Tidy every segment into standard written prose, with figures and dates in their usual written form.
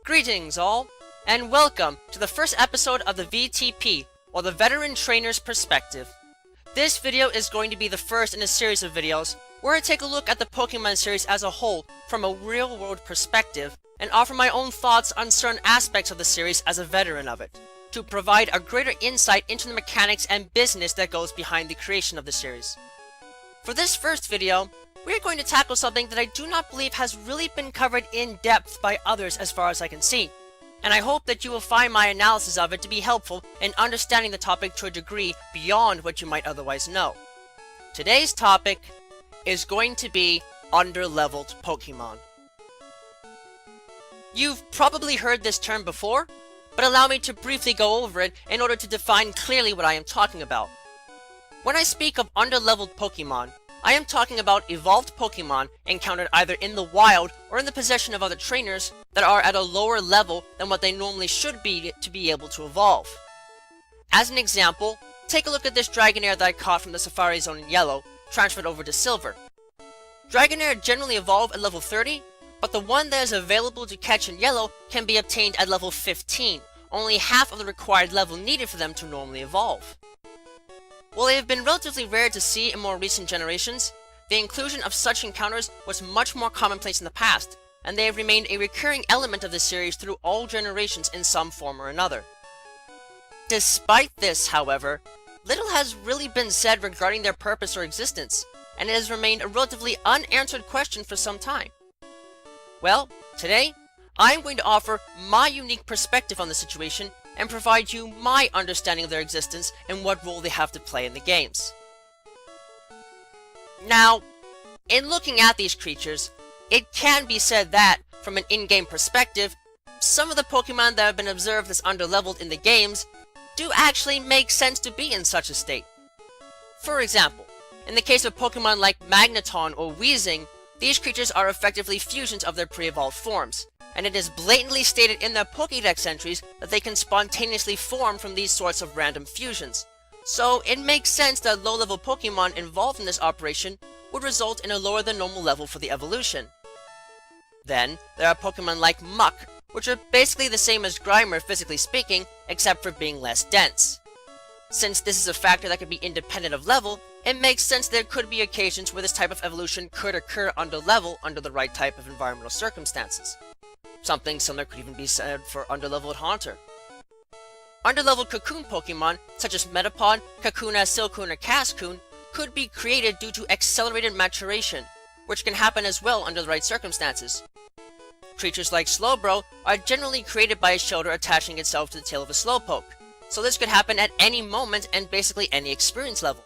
Greetings all, and welcome to the first episode of the V.T.P, or the Veteran Trainer's Perspective. This video is going to be the first in a series of videos where I take a look at the Pokemon series as a whole from a real-world perspective, and offer my own thoughts on certain aspects of the series as a veteran of it, to provide a greater insight into the mechanics and business that goes behind the creation of the series. For this first video, we are going to tackle something that I do not believe has really been covered in depth by others as far as I can see, and I hope that you will find my analysis of it to be helpful in understanding the topic to a degree beyond what you might otherwise know. Today's topic is going to be Underleveled Pokemon. You've probably heard this term before, but allow me to briefly go over it in order to define clearly what I am talking about. When I speak of underleveled Pokemon, I am talking about evolved Pokemon encountered either in the wild or in the possession of other trainers that are at a lower level than what they normally should be to be able to evolve. As an example, take a look at this Dragonair that I caught from the Safari Zone in Yellow, transferred over to Silver. Dragonair generally evolve at level 30, but the one that is available to catch in Yellow can be obtained at level 15, only half of the required level needed for them to normally evolve. While they have been relatively rare to see in more recent generations, the inclusion of such encounters was much more commonplace in the past, and they have remained a recurring element of the series through all generations in some form or another. Despite this, however, little has really been said regarding their purpose or existence, and it has remained a relatively unanswered question for some time. Well, today, I am going to offer my unique perspective on the situation and provide you my understanding of their existence and what role they have to play in the games. Now, in looking at these creatures, it can be said that, from an in-game perspective, some of the Pokemon that have been observed as underleveled in the games do actually make sense to be in such a state. For example, in the case of Pokemon like Magneton or Weezing, these creatures are effectively fusions of their pre-evolved forms, and it is blatantly stated in their Pokédex entries that they can spontaneously form from these sorts of random fusions. So it makes sense that low-level Pokemon involved in this operation would result in a lower than normal level for the evolution. Then, there are Pokemon like Muk, which are basically the same as Grimer physically speaking, except for being less dense. Since this is a factor that could be independent of level, it makes sense there could be occasions where this type of evolution could occur under level under the right type of environmental circumstances. Something similar could even be said for underleveled Haunter. Underleveled Cocoon Pokemon, such as Metapod, Kakuna, Silcoon, or Cascoon, could be created due to accelerated maturation, which can happen as well under the right circumstances. Creatures like Slowbro are generally created by a shoulder attaching itself to the tail of a Slowpoke, so this could happen at any moment and basically any experience level.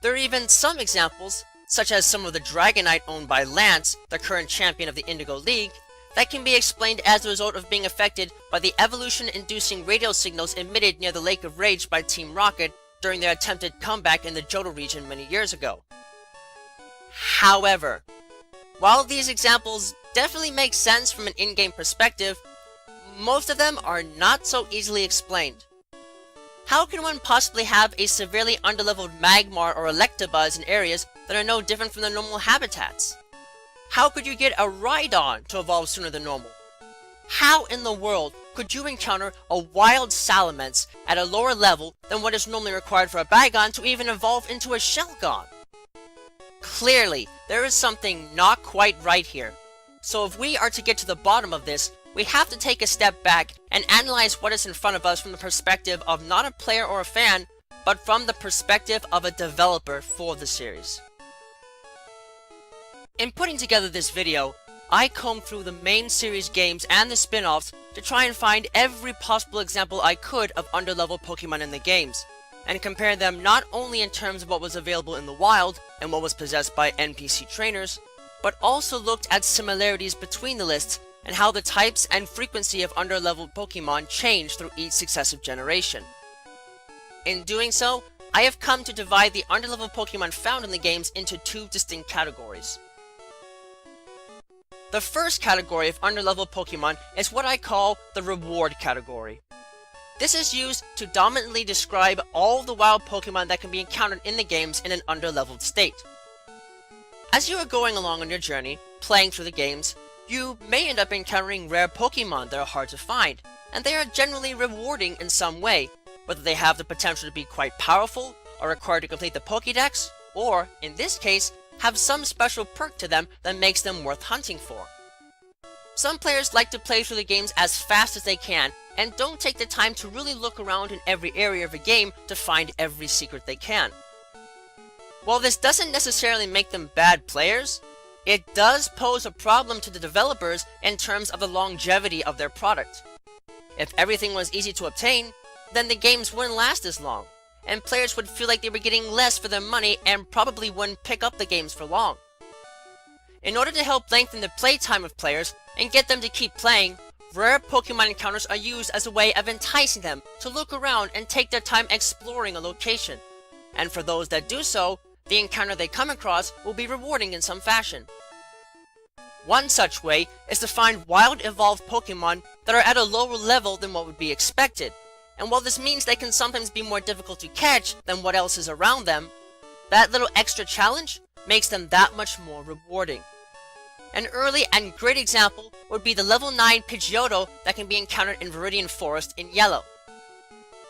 There are even some examples, such as some of the Dragonite owned by Lance, the current champion of the Indigo League, that can be explained as a result of being affected by the evolution-inducing radio signals emitted near the Lake of Rage by Team Rocket during their attempted comeback in the Johto region many years ago. However, while these examples definitely make sense from an in-game perspective, most of them are not so easily explained. How can one possibly have a severely underleveled Magmar or Electabuzz in areas that are no different from their normal habitats? How could you get a Rhydon to evolve sooner than normal? How in the world could you encounter a wild Salamence at a lower level than what is normally required for a Bagon to even evolve into a Shelgon? Clearly, there is something not quite right here. So if we are to get to the bottom of this, we have to take a step back and analyze what is in front of us from the perspective of not a player or a fan, but from the perspective of a developer for the series. In putting together this video, I combed through the main series games and the spin-offs to try and find every possible example I could of underleveled Pokemon in the games, and compare them not only in terms of what was available in the wild and what was possessed by NPC trainers, but also looked at similarities between the lists and how the types and frequency of underleveled Pokemon changed through each successive generation. In doing so, I have come to divide the underleveled Pokemon found in the games into two distinct categories. The first category of underleveled Pokemon is what I call the reward category. This is used to dominantly describe all the wild Pokemon that can be encountered in the games in an underleveled state. As you are going along on your journey, playing through the games, You may end up encountering rare Pokemon that are hard to find, and they are generally rewarding in some way, whether they have the potential to be quite powerful, are required to complete the Pokédex, or, in this case, have some special perk to them that makes them worth hunting for. Some players like to play through the games as fast as they can, and don't take the time to really look around in every area of a game to find every secret they can. While this doesn't necessarily make them bad players, it does pose a problem to the developers in terms of the longevity of their product. If everything was easy to obtain, then the games wouldn't last as long, and players would feel like they were getting less for their money and probably wouldn't pick up the games for long. In order to help lengthen the playtime of players and get them to keep playing, rare Pokemon encounters are used as a way of enticing them to look around and take their time exploring a location. And for those that do so, the encounter they come across will be rewarding in some fashion. One such way is to find wild evolved Pokemon that are at a lower level than what would be expected, and while this means they can sometimes be more difficult to catch than what else is around them, that little extra challenge makes them that much more rewarding. An early and great example would be the level 9 Pidgeotto that can be encountered in Viridian Forest in Yellow.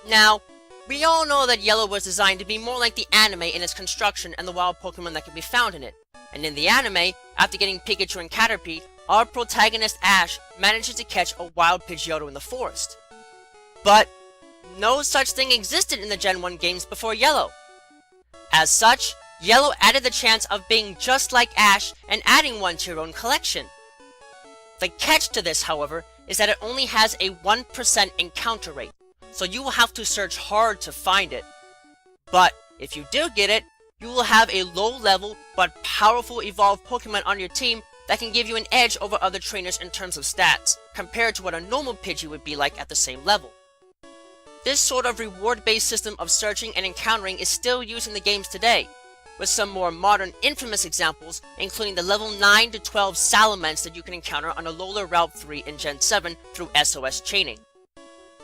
Now, we all know that Yellow was designed to be more like the anime in its construction and the wild Pokemon that can be found in it. And in the anime, after getting Pikachu and Caterpie, our protagonist Ash manages to catch a wild Pidgeotto in the forest. But no such thing existed in the Gen 1 games before Yellow. As such, Yellow added the chance of being just like Ash and adding one to your own collection. The catch to this, however, is that it only has a 1% encounter rate, so you will have to search hard to find it. But if you do get it, you will have a low-level but powerful evolved Pokemon on your team that can give you an edge over other trainers in terms of stats, compared to what a normal Pidgey would be like at the same level. This sort of reward-based system of searching and encountering is still used in the games today, with some more modern infamous examples including the level 9 to 12 Salamence that you can encounter on Alola Route 3 in Gen 7 through SOS chaining.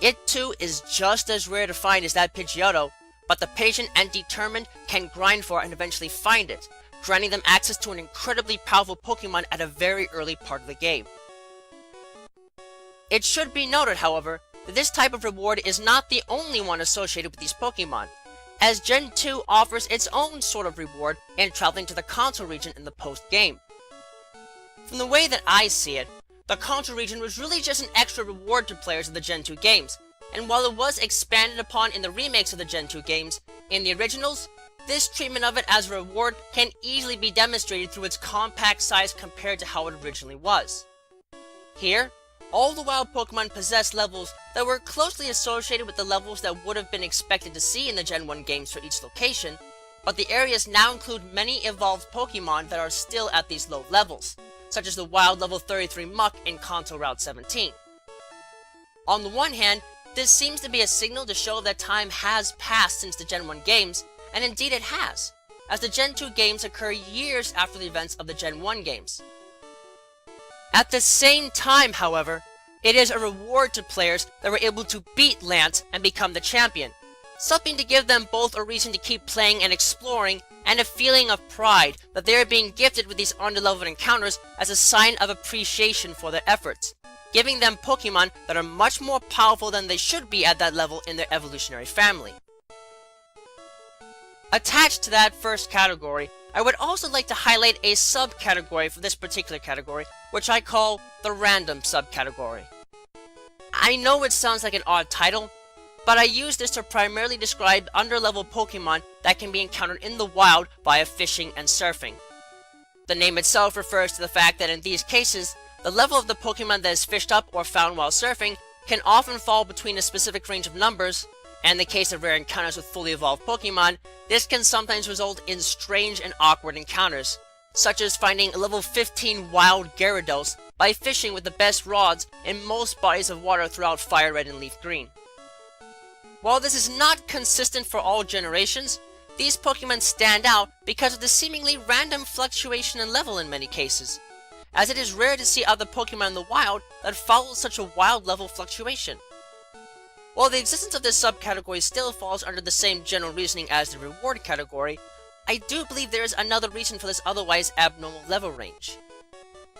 It too is just as rare to find as that Pidgeotto, but the patient and determined can grind for it and eventually find it, granting them access to an incredibly powerful Pokemon at a very early part of the game. It should be noted, however, that this type of reward is not the only one associated with these Pokemon, as Gen 2 offers its own sort of reward in traveling to the Kanto region in the post-game. From the way that I see it, the Kanto region was really just an extra reward to players of the Gen 2 games, and while it was expanded upon in the remakes of the Gen 2 games, in the originals, this treatment of it as a reward can easily be demonstrated through its compact size compared to how it originally was. Here, all the wild Pokemon possess levels that were closely associated with the levels that would have been expected to see in the Gen 1 games for each location, but the areas now include many evolved Pokemon that are still at these low levels, such as the wild level 33 Muk in Kanto Route 17. On the one hand, this seems to be a signal to show that time has passed since the Gen 1 games, and indeed it has, as the Gen 2 games occur years after the events of the Gen 1 games. At the same time, however, it is a reward to players that were able to beat Lance and become the champion, something to give them both a reason to keep playing and exploring, and a feeling of pride that they are being gifted with these underleveled encounters as a sign of appreciation for their efforts, giving them Pokemon that are much more powerful than they should be at that level in their evolutionary family. Attached to that first category, I would also like to highlight a subcategory for this particular category, which I call the random subcategory. I know it sounds like an odd title, but I use this to primarily describe underleveled Pokemon that can be encountered in the wild via fishing and surfing. The name itself refers to the fact that in these cases, the level of the Pokemon that is fished up or found while surfing can often fall between a specific range of numbers, and in the case of rare encounters with fully evolved Pokemon, this can sometimes result in strange and awkward encounters, such as finding a level 15 wild Gyarados by fishing with the best rods in most bodies of water throughout Fire Red and Leaf Green. While this is not consistent for all generations, these Pokemon stand out because of the seemingly random fluctuation in level in many cases, as it is rare to see other Pokemon in the wild that follow such a wild level fluctuation. While the existence of this subcategory still falls under the same general reasoning as the reward category, I do believe there is another reason for this otherwise abnormal level range.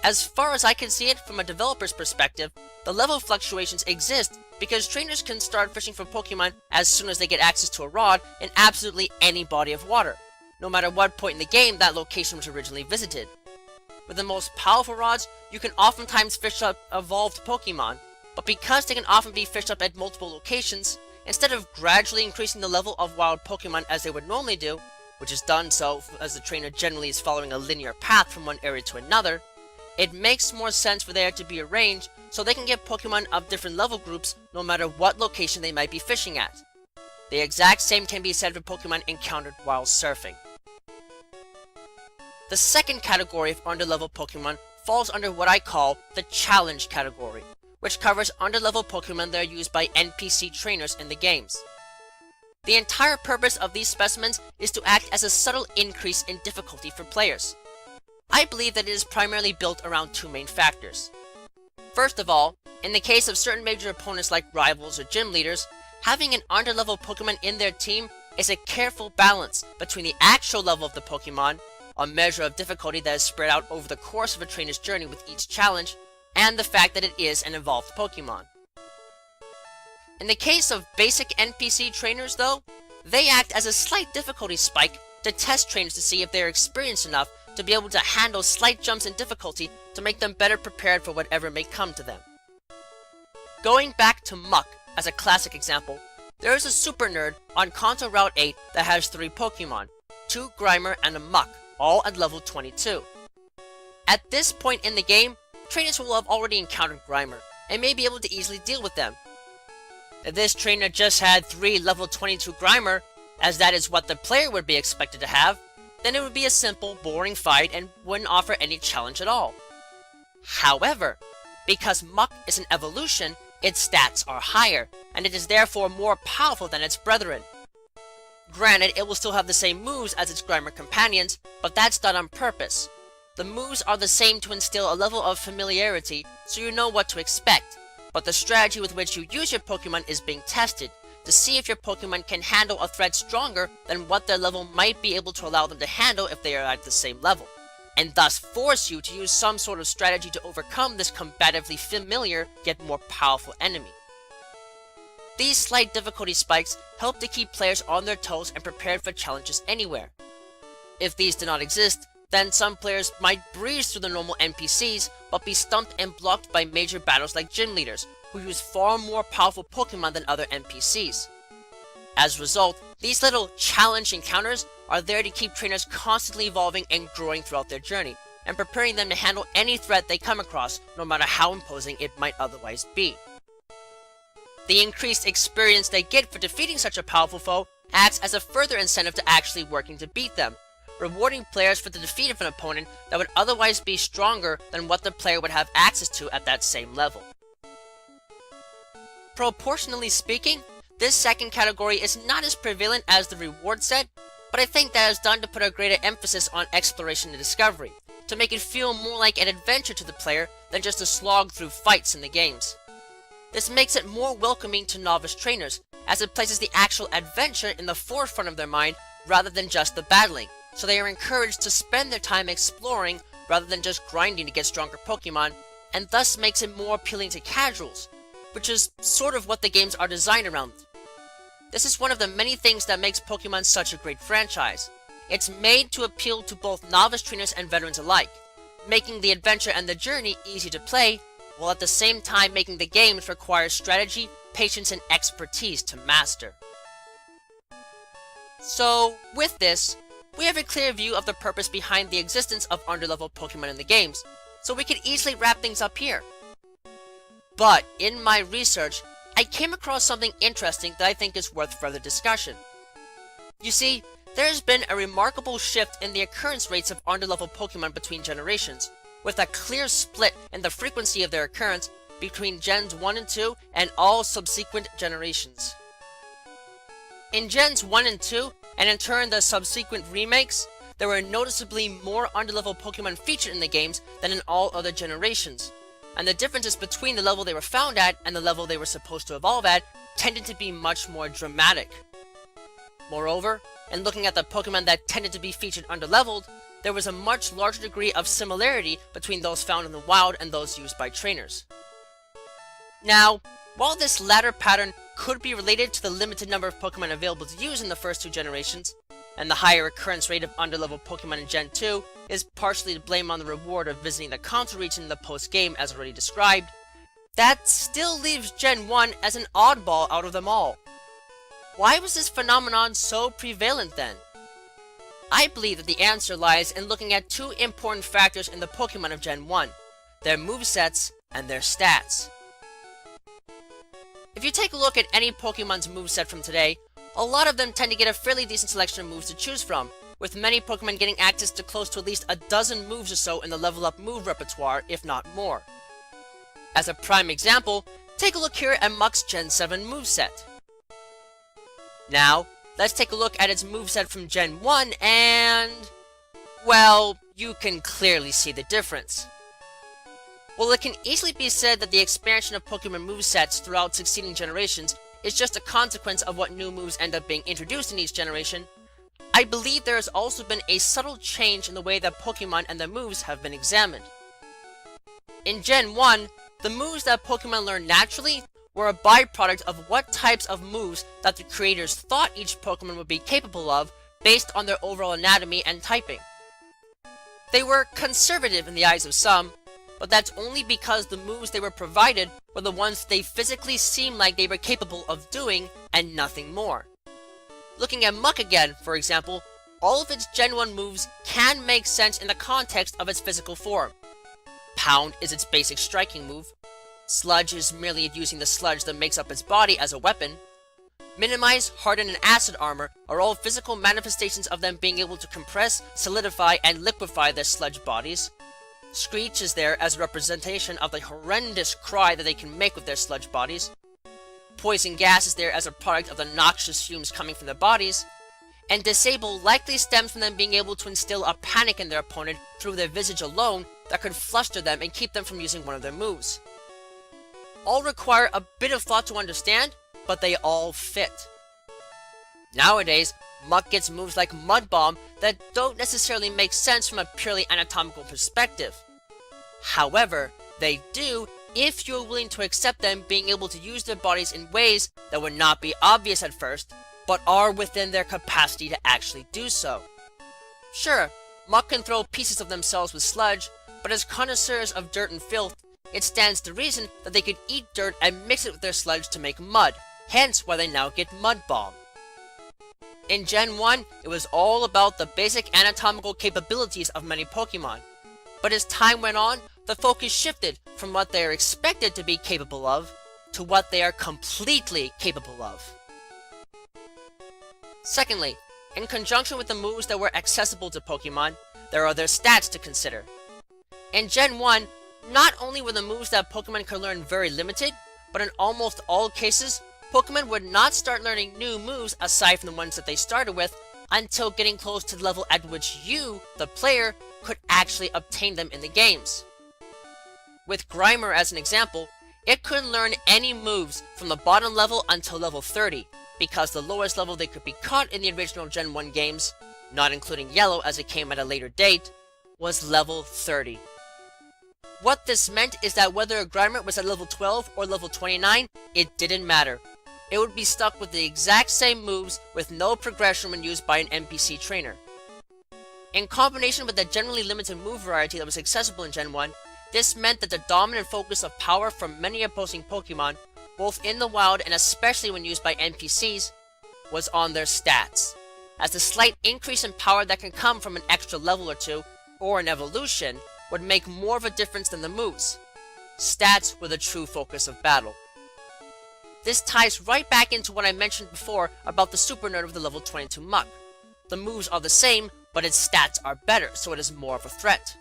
As far as I can see it from a developer's perspective, the level fluctuations exist because trainers can start fishing for Pokemon as soon as they get access to a rod in absolutely any body of water, no matter what point in the game that location was originally visited. With the most powerful rods, you can oftentimes fish up evolved Pokemon, but because they can often be fished up at multiple locations, instead of gradually increasing the level of wild Pokemon as they would normally do, which is done so as the trainer generally is following a linear path from one area to another, it makes more sense for there to be a range so they can get Pokemon of different level groups no matter what location they might be fishing at. The exact same can be said for Pokemon encountered while surfing. The second category of underleveled Pokemon falls under what I call the challenge category, which covers underleveled Pokemon that are used by NPC trainers in the games. The entire purpose of these specimens is to act as a subtle increase in difficulty for players. I believe that it is primarily built around two main factors. First of all, in the case of certain major opponents like rivals or gym leaders, having an underleveled Pokemon in their team is a careful balance between the actual level of the Pokemon, a measure of difficulty that is spread out over the course of a trainer's journey with each challenge, and the fact that it is an evolved Pokemon. In the case of basic NPC trainers though, they act as a slight difficulty spike to test trainers to see if they are experienced enough to be able to handle slight jumps in difficulty to make them better prepared for whatever may come to them. Going back to Muk as a classic example, there is a super nerd on Kanto Route 8 that has 3 Pokemon, 2 Grimer and a Muk, all at level 22. At this point in the game, trainers will have already encountered Grimer, and may be able to easily deal with them. If this trainer just had 3 level 22 Grimer, as that is what the player would be expected to have, then it would be a simple, boring fight and wouldn't offer any challenge at all. However, because Muk is an evolution, its stats are higher, and it is therefore more powerful than its brethren. Granted, it will still have the same moves as its Grimer companions, but that's done on purpose. The moves are the same to instill a level of familiarity so you know what to expect, but the strategy with which you use your Pokemon is being tested, to see if your Pokemon can handle a threat stronger than what their level might be able to allow them to handle if they are at the same level, and thus force you to use some sort of strategy to overcome this combatively familiar yet more powerful enemy. These slight difficulty spikes help to keep players on their toes and prepared for challenges anywhere. If these do not exist, then some players might breeze through the normal NPCs but be stumped and blocked by major battles like gym leaders, who use far more powerful Pokemon than other NPCs. As a result, these little challenge encounters are there to keep trainers constantly evolving and growing throughout their journey, and preparing them to handle any threat they come across, no matter how imposing it might otherwise be. The increased experience they get for defeating such a powerful foe acts as a further incentive to actually working to beat them, rewarding players for the defeat of an opponent that would otherwise be stronger than what the player would have access to at that same level. Proportionally speaking, this second category is not as prevalent as the reward set, but I think that is done to put a greater emphasis on exploration and discovery, to make it feel more like an adventure to the player than just a slog through fights in the games. This makes it more welcoming to novice trainers, as it places the actual adventure in the forefront of their mind rather than just the battling, so they are encouraged to spend their time exploring rather than just grinding to get stronger Pokemon, and thus makes it more appealing to casuals, which is sort of what the games are designed around. This is one of the many things that makes Pokemon such a great franchise. It's made to appeal to both novice trainers and veterans alike, making the adventure and the journey easy to play, while at the same time making the games require strategy, patience, and expertise to master. So, with this, we have a clear view of the purpose behind the existence of underleveled Pokemon in the games, so we could easily wrap things up here. But, in my research, I came across something interesting that I think is worth further discussion. You see, there has been a remarkable shift in the occurrence rates of underleveled Pokemon between generations, with a clear split in the frequency of their occurrence between Gens 1 and 2 and all subsequent generations. In Gens 1 and 2, and in turn the subsequent remakes, there were noticeably more underleveled Pokemon featured in the games than in all other generations, and the differences between the level they were found at and the level they were supposed to evolve at tended to be much more dramatic. Moreover, in looking at the Pokemon that tended to be featured underleveled, there was a much larger degree of similarity between those found in the wild and those used by trainers. Now, while this latter pattern could be related to the limited number of Pokemon available to use in the first two generations, and the higher occurrence rate of underleveled Pokemon in Gen 2 is partially to blame on the reward of visiting the Kanto region in the post-game as already described, that still leaves Gen 1 as an oddball out of them all. Why was this phenomenon so prevalent then? I believe that the answer lies in looking at two important factors in the Pokemon of Gen 1, their movesets and their stats. If you take a look at any Pokemon's moveset from today, a lot of them tend to get a fairly decent selection of moves to choose from, with many Pokemon getting access to close to at least a dozen moves or so in the level up move repertoire, if not more. As a prime example, take a look here at Muk's Gen 7 moveset. Now, let's take a look at its moveset from Gen 1 and... well, you can clearly see the difference. While it can easily be said that the expansion of Pokemon movesets throughout succeeding generations is just a consequence of what new moves end up being introduced in each generation, I believe there has also been a subtle change in the way that Pokemon and their moves have been examined. In Gen 1, the moves that Pokemon learned naturally were a byproduct of what types of moves that the creators thought each Pokemon would be capable of based on their overall anatomy and typing. They were conservative in the eyes of some, but that's only because the moves they were provided were the ones they physically seemed like they were capable of doing and nothing more. Looking at Muk again, for example, all of its Gen 1 moves can make sense in the context of its physical form. Pound is its basic striking move. Sludge is merely using the sludge that makes up its body as a weapon. Minimize, Harden, and Acid Armor are all physical manifestations of them being able to compress, solidify, and liquefy their sludge bodies. Screech is there as a representation of the horrendous cry that they can make with their sludge bodies. Poison Gas is there as a product of the noxious fumes coming from their bodies. And Disable likely stems from them being able to instill a panic in their opponent through their visage alone that could fluster them and keep them from using one of their moves. All require a bit of thought to understand, but they all fit. Nowadays, Muk gets moves like Mud Bomb that don't necessarily make sense from a purely anatomical perspective. However, they do if you're willing to accept them being able to use their bodies in ways that would not be obvious at first, but are within their capacity to actually do so. Sure, Muk can throw pieces of themselves with sludge, but as connoisseurs of dirt and filth, it stands to reason that they could eat dirt and mix it with their sludge to make mud, hence why they now get Mud Bomb. In Gen 1, it was all about the basic anatomical capabilities of many Pokemon, but as time went on, the focus shifted from what they are expected to be capable of, to what they are completely capable of. Secondly, in conjunction with the moves that were accessible to Pokemon, there are their stats to consider. In Gen 1, not only were the moves that Pokemon could learn very limited, but in almost all cases, Pokemon would not start learning new moves aside from the ones that they started with until getting close to the level at which you, the player, could actually obtain them in the games. With Grimer as an example, it couldn't learn any moves from the bottom level until level 30, because the lowest level they could be caught in the original Gen 1 games, not including Yellow as it came at a later date, was level 30. What this meant is that whether a Grimer was at level 12 or level 29, it didn't matter. It would be stuck with the exact same moves with no progression when used by an NPC trainer. In combination with the generally limited move variety that was accessible in Gen 1, this meant that the dominant focus of power from many opposing Pokemon, both in the wild and especially when used by NPCs, was on their stats, as the slight increase in power that can come from an extra level or two, or an evolution, would make more of a difference than the moves. Stats were the true focus of battle. This ties right back into what I mentioned before about the super nerd of the level 22 Muk. The moves are the same, but its stats are better, so it is more of a threat.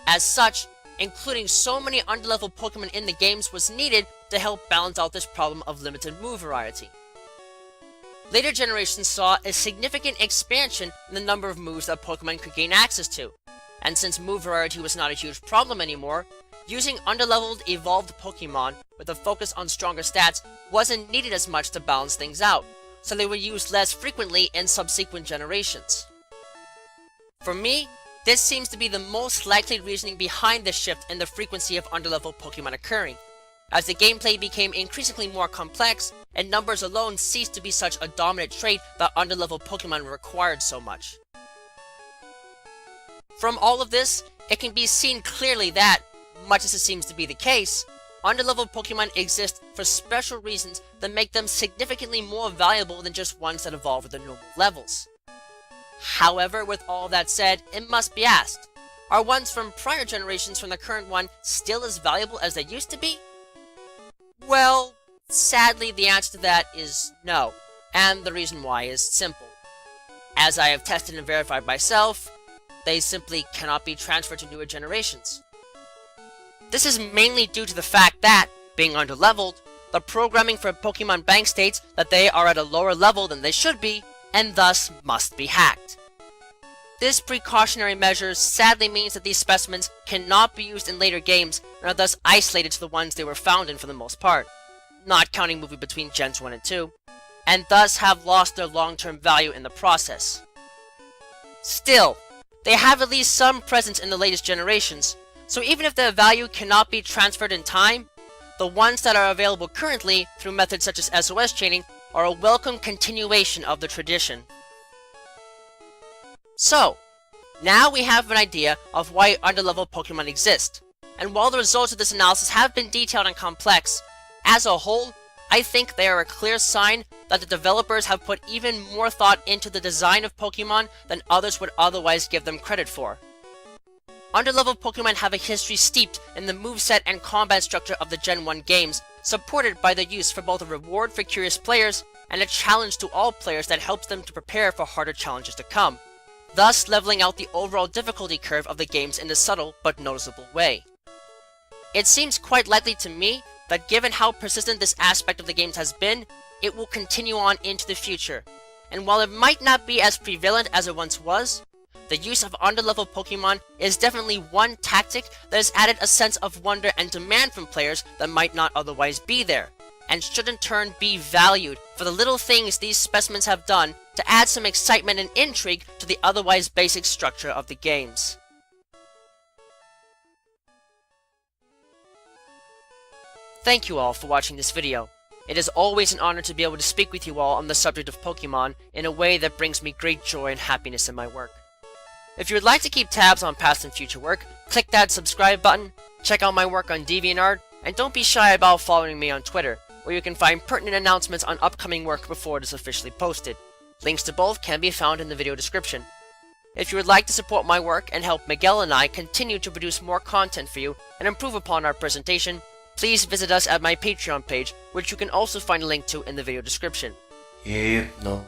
As such, including so many underleveled Pokemon in the games was needed to help balance out this problem of limited move variety. Later generations saw a significant expansion in the number of moves that Pokemon could gain access to, and since move variety was not a huge problem anymore, using underleveled evolved Pokemon with a focus on stronger stats wasn't needed as much to balance things out, so they were used less frequently in subsequent generations. For me, This seems to be the most likely reasoning behind the shift in the frequency of underleveled Pokemon occurring, as the gameplay became increasingly more complex, and numbers alone ceased to be such a dominant trait that underleveled Pokemon required so much. From all of this, it can be seen clearly that, much as it seems to be the case, underleveled Pokemon exist for special reasons that make them significantly more valuable than just ones that evolve at the normal levels. However, with all that said, it must be asked, are ones from prior generations from the current one still as valuable as they used to be? Well, sadly the answer to that is no, and the reason why is simple. As I have tested and verified myself, they simply cannot be transferred to newer generations. This is mainly due to the fact that, being underleveled, the programming for Pokemon Bank states that they are at a lower level than they should be, and thus must be hacked. This precautionary measure sadly means that these specimens cannot be used in later games and are thus isolated to the ones they were found in for the most part, not counting moving between Gens 1 and 2, and thus have lost their long-term value in the process. Still, they have at least some presence in the latest generations, so even if their value cannot be transferred in time, the ones that are available currently through methods such as SOS chaining are a welcome continuation of the tradition. So, now we have an idea of why underleveled Pokemon exist, and while the results of this analysis have been detailed and complex, as a whole, I think they are a clear sign that the developers have put even more thought into the design of Pokemon than others would otherwise give them credit for. Underleveled Pokemon have a history steeped in the moveset and combat structure of the Gen 1 games, supported by the use for both a reward for curious players and a challenge to all players that helps them to prepare for harder challenges to come, thus leveling out the overall difficulty curve of the games in a subtle but noticeable way. It seems quite likely to me that given how persistent this aspect of the games has been, it will continue on into the future, and while it might not be as prevalent as it once was, the use of underleveled Pokemon is definitely one tactic that has added a sense of wonder and demand from players that might not otherwise be there, and should in turn be valued for the little things these specimens have done to add some excitement and intrigue to the otherwise basic structure of the games. Thank you all for watching this video. It is always an honor to be able to speak with you all on the subject of Pokemon in a way that brings me great joy and happiness in my work. If you would like to keep tabs on past and future work, click that subscribe button, check out my work on DeviantArt, and don't be shy about following me on Twitter, where you can find pertinent announcements on upcoming work before it is officially posted. Links to both can be found in the video description. If you would like to support my work and help Miguel and I continue to produce more content for you and improve upon our presentation, please visit us at my Patreon page, which you can also find a link to in the video description. Yeah, no.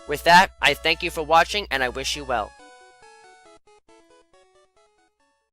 With that, I thank you for watching and I wish you well.